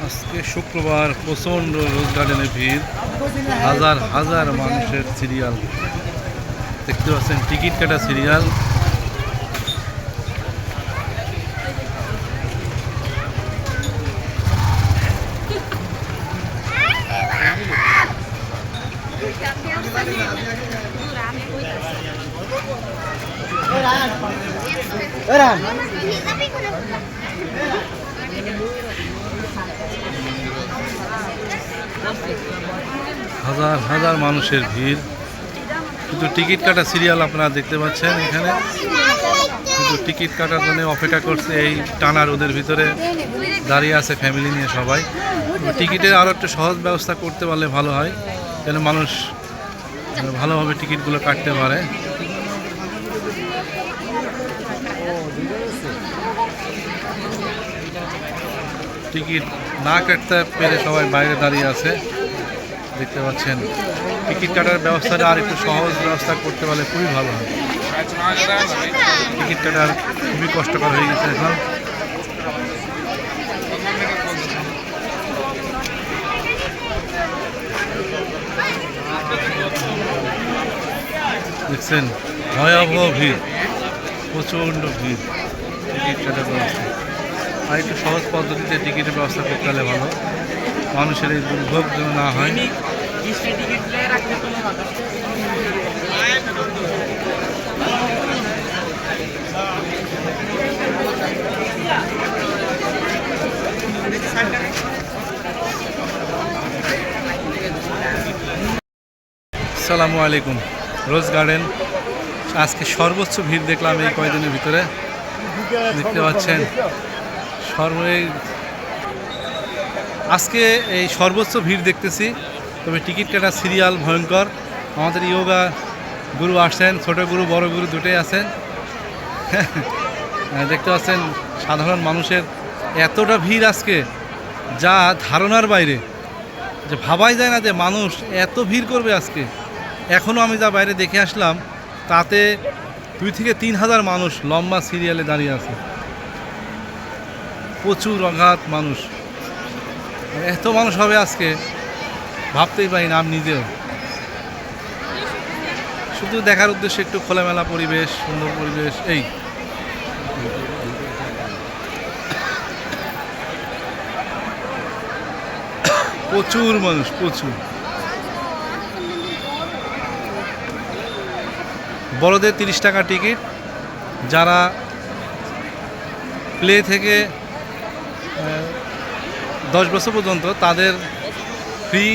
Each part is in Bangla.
আজকে শুক্রবার প্রচণ্ড রোজ গার্ডেনে ভিড়, হাজার হাজার মানুষের সিরিয়াল দেখতে পাচ্ছেন, টিকিট কাটা সিরিয়াল। হাজার হাজার মানুষের ভিড়, কিন্তু টিকিট কাটা সিরিয়াল আপনারা দেখতে পাচ্ছেন এখানে। কিন্তু টিকিট কাটার জন্য অপেক্ষা করছে, এই টানা রোদের ভিতরে দাঁড়িয়ে আছে ফ্যামিলি নিয়ে সবাই। টিকিটের আরও একটু সহজ ব্যবস্থা করতে পারলে ভালো হয়, যেন মানুষ ভালোভাবে টিকিটগুলো কাটতে পারে। টিকিট না কাটতে পেরে সবাই বাইরে দাঁড়িয়ে আছে দেখতে পাচ্ছেন। টিকিট কাটার ব্যবস্থাটা আর একটু সহজ ব্যবস্থা করতে পারলে খুবই ভালো হয়। টিকিট কাটার খুবই কষ্টকর হয়ে গেছে এখন। দেখছেন ভয়াবহ ভিড়, প্রচণ্ড ভিড় টিকিট কাটার ব্যবস্থা। আর একটু সহজ পদ্ধতিতে টিকিটের ব্যবস্থা করতে হলে ভালো, মানুষের এই দুর্ভোগ যেন না হয়। আসসালামু আলাইকুম। রোজ গার্ডেন আজকে সর্বোচ্চ ভিড় দেখলাম এই কয়েকদিনের ভিতরে, দেখতে পাচ্ছেন। আজকে এই সর্বোচ্চ ভিড় দেখতেছি, তবে টিকিট কাটা সিরিয়াল ভয়ঙ্কর। আমাদের ইয়োগা গুরু আসছেন, ছোট গুরু বড় গুরু দুটোই আছেন। দেখতে পাচ্ছেন সাধারণ মানুষের এতটা ভিড় আজকে, যা ধারণার বাইরে, যে ভাবাই যায় না যে মানুষ এত ভিড় করবে আজকে। এখনও আমি যা বাইরে দেখে আসলাম, তাতে 2 থেকে 3 হাজার মানুষ লম্বা সিরিয়ালে দাঁড়িয়ে আছে। প্রচুর অগাধ মানুষ, এত মানুষ হবে আজকে ভাবতেই পারি না আমি নিজেও। শুধু দেখার উদ্দেশ্যে একটু খোলামেলা পরিবেশ, সুন্দর পরিবেশ, এই প্রচুর মানুষ, প্রচুর। বড়দের 30 টাকা টিকিট, যারা প্লে থেকে 10 বছর পর্যন্ত তাদের ফ্রি,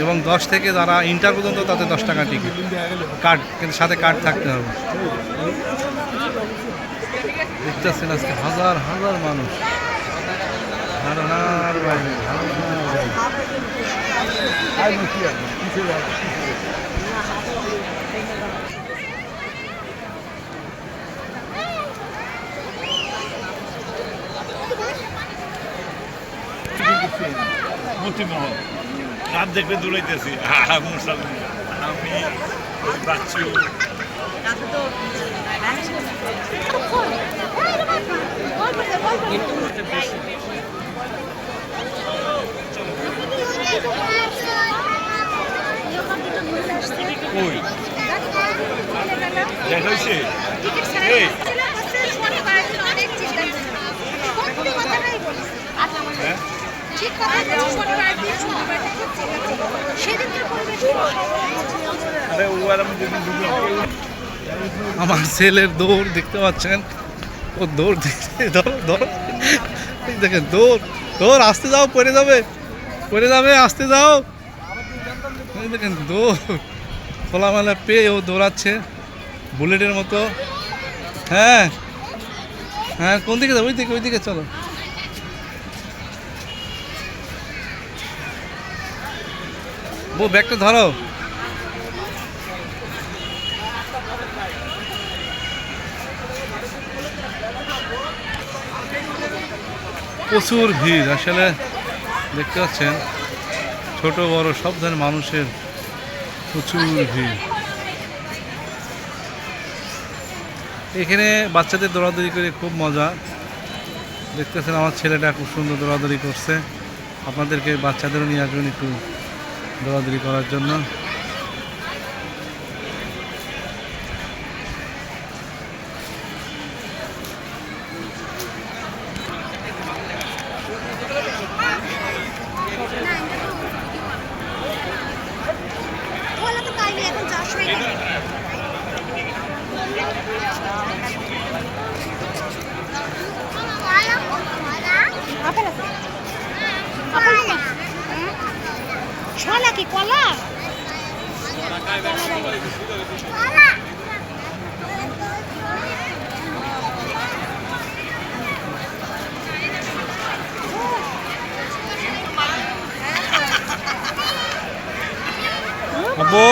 এবং 10 থেকে যারা ইন্টার পর্যন্ত তাদের 10 টাকা টিকিট, কার্ড, কিন্তু সাথে কার্ড থাকতে হবে। দেখতেছেন আজকে হাজার হাজার মানুষ, ধারণার বাইরে, মতিমহল রাত দেখবে দৌড়াইতেছি আমি বাচ্চু। ওই দেখা হয়েছে আমার ছেলের দৌড় দেখতে পাচ্ছেন, ও দৌড় দেখেন, দৌড় আসতে যাও, পড়ে যাবে, আসতে যাও। দেখেন দৌড় খোলামেলা পেয়ে ও দৌড়াচ্ছে বুলেটের মতো। হ্যাঁ হ্যাঁ, কোন দিকে যাবো? ওইদিকে চলো। ও ব্যাগটা ধরো। প্রচুর ভিড় আসলে, দেখতে পাচ্ছেন ছোট বড় সব ধরনের মানুষের প্রচুর ভিড়। এখানে বাচ্চাদের দৌড়াদৌড়ি করে খুব মজা। দেখতেছেন আমার ছেলেটা খুব সুন্দর দৌড়াদৌড়ি করছে। আপনাদেরকে বাচ্চাদেরও নিয়ে আসবেন একটু দৌড়াদৌড়ি করার জন্য। ছোলা কি কলা? আব্বু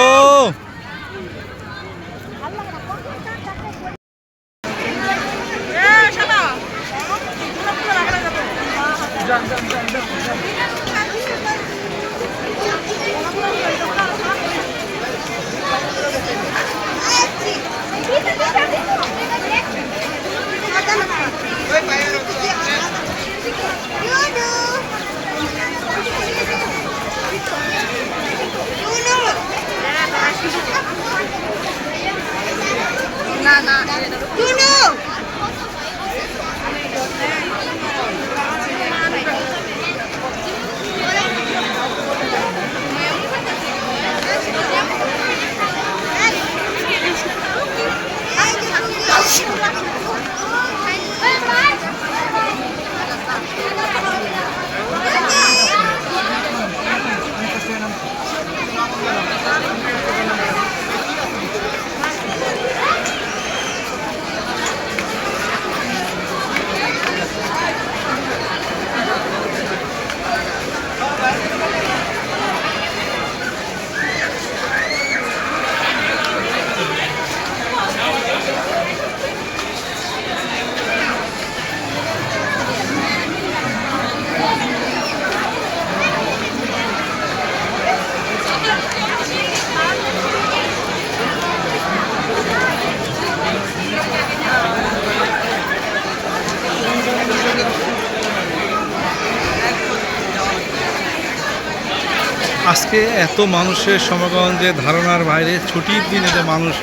আজকে এত মানুষের সমাগম যে ধারণার বাইরে, ছুটির দিন এতে মানুষ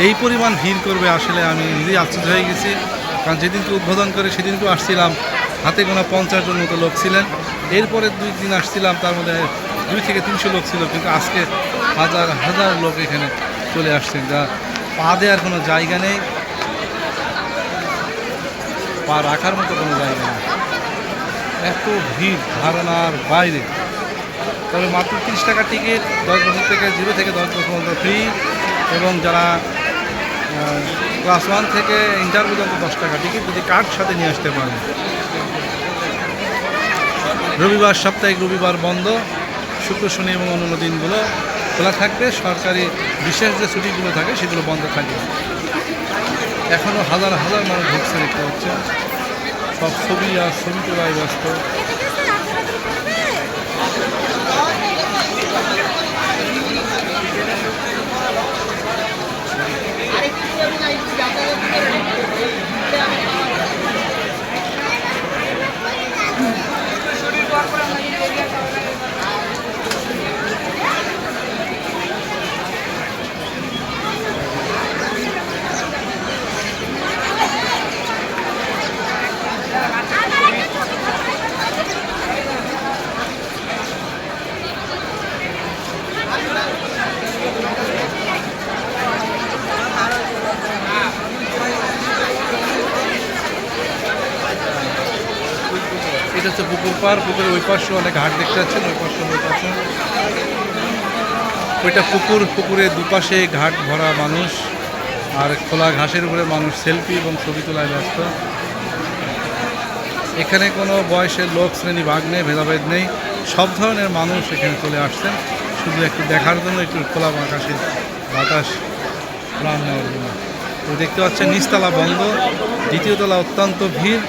এই পরিমাণ ভিড় করবে আসলে আমি নিজেই আশ্চর্য হয়ে গেছি। কারণ যেদিনকে উদ্বোধন করে সেদিনকে আসছিলাম হাতে গোনা 50 জন মতো লোক ছিলেন। এরপরে 2 দিন আসছিলাম তার মধ্যে 2 থেকে 300 লোক ছিল, কিন্তু আজকে হাজার হাজার লোক এখানে চলে আসছেন, যা পা দেওয়ার কোনো জায়গা নেই, পা রাখার মতো কোনো জায়গা নেই, এত ভিড় ধারণার বাইরে। তবে মাত্র 30 টাকা টিকিট, 10 বছর থেকে 0 থেকে 10 বছর পর্যন্ত ফ্রি, এবং যারা ক্লাস 1 থেকে ইন্টার পর্যন্ত 10 টাকা টিকিট, যদি কার্ড সাথে নিয়ে আসতে পারেন। রবিবার, সাপ্তাহিক রবিবার বন্ধ, শুক্র শনি এবং অন্যান্য দিনগুলো খোলা থাকবে। সরকারি বিশেষ যে ছুটিগুলো থাকে সেগুলো বন্ধ থাকবে। এখনও হাজার হাজার মানুষ ঢুকছে, দেখতে হচ্ছে সব ছবি আর ছবি তোলায় ব্যস্ত। এটা হচ্ছে পুকুর পার, পুকুরের ওই পাশে অনেক ঘাট দেখতে পাচ্ছেন, ওই পাশে ওই পাশে ওইটা পুকুর, পুকুরের দুপাশে ঘাট ভরা মানুষ, আর খোলা ঘাসের উপরে মানুষ সেলফি এবং ছবি তোলায় ব্যস্ত। এখানে কোনো বয়সের লোক শ্রেণী ভাগ নেই, ভেদাভেদ নেই, সব ধরনের মানুষ এখানে চলে আসছেন শুধু একটু দেখার জন্য, একটু খোলা আকাশের বাতাস প্রাণ নেওয়ার জন্য। তো দেখতে পাচ্ছেন নিচতলা বন্ধ, দ্বিতীয় তলা অত্যন্ত ভিড়,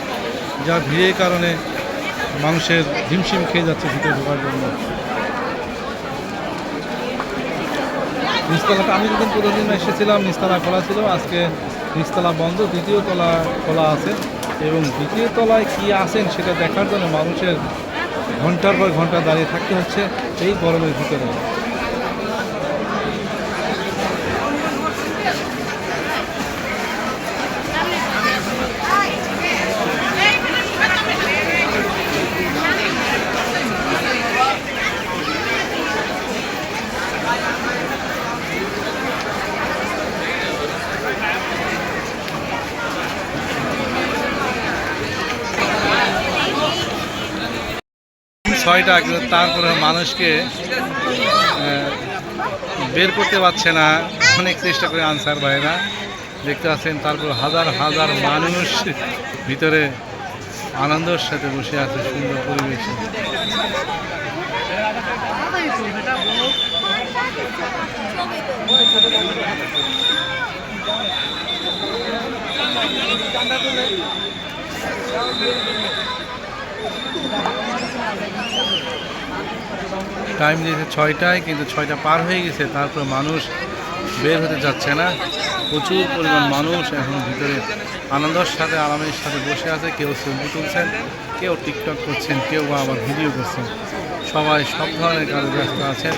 যা ভিড়ের কারণে মানুষের হিমশিম খেয়ে যাচ্ছে ভিতরে ঢোকার জন্য। নিচতলাটা আমি যখন প্রতিদিন এসেছিলাম নিচতলা খোলা ছিল, আজকে নিচতলা বন্ধ, দ্বিতীয় তলা খোলা আছে। এবং দ্বিতীয় তলায় কি আছেন সেটা দেখার জন্য মানুষের ঘন্টার পর ঘন্টা দাঁড়িয়ে থাকতে হচ্ছে এই গরমের ভিতরে। ছয়টা কিন্তু তারপরে মানুষকে বের করতে পারছে না, অনেক চেষ্টা করে আনসার ভাইরা দেখতে পাচ্ছেন। তারপর হাজার হাজার মানুষ ভিতরে আনন্দের সাথে বসে আছে সুন্দর পরিবেশে। টাইম দিয়েছে 6টায়, কিন্তু 6টা পার হয়ে গেছে, তারপর মানুষ বের হতে যাচ্ছে না। প্রচুর পরিমাণ মানুষ এখন ভিতরে আনন্দের সাথে আরামের সাথে বসে আছে। কেউ সেলফি তুলছেন, কেউ টিকটক করছেন, কেউ বা আবার ভিডিও করছেন। সবাই সব ধরনের কাজে ব্যস্ত আছেন।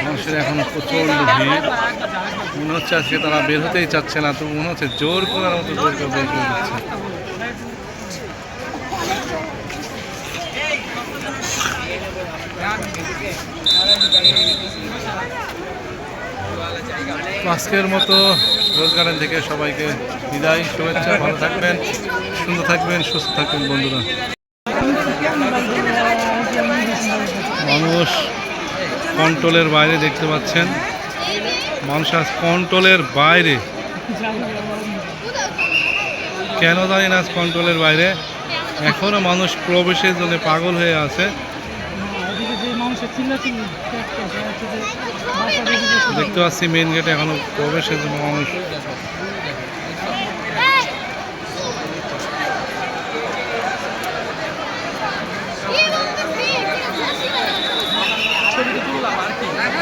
মানুষের এখনো প্রচন্ড ভিড়, মনে হচ্ছে আজকে তারা বের হতেই চাচ্ছে না, তো মনে হচ্ছে জোর করার মতো জোর করে বের করে দিচ্ছে। আজকের মতো রোজ গার্ডেন থেকে সবাইকে বিদায়, শুভেচ্ছা। ভালো থাকবেন, সুন্দর থাকবেন, সুস্থ থাকবেন বন্ধুরা। মানুষ কন্ট্রোলের বাইরে দেখতে পাচ্ছেন, মানুষ আজ কন্ট্রোলের বাইরে। কেন জানি না আজ কন্ট্রোলের বাইরে, এখনো মানুষ প্রবেশের জন্য পাগল হয়ে আছে। দেখতে পাচ্ছি মেন গেটে এখনো প্রবেশের জন্য মানুষ। আমরা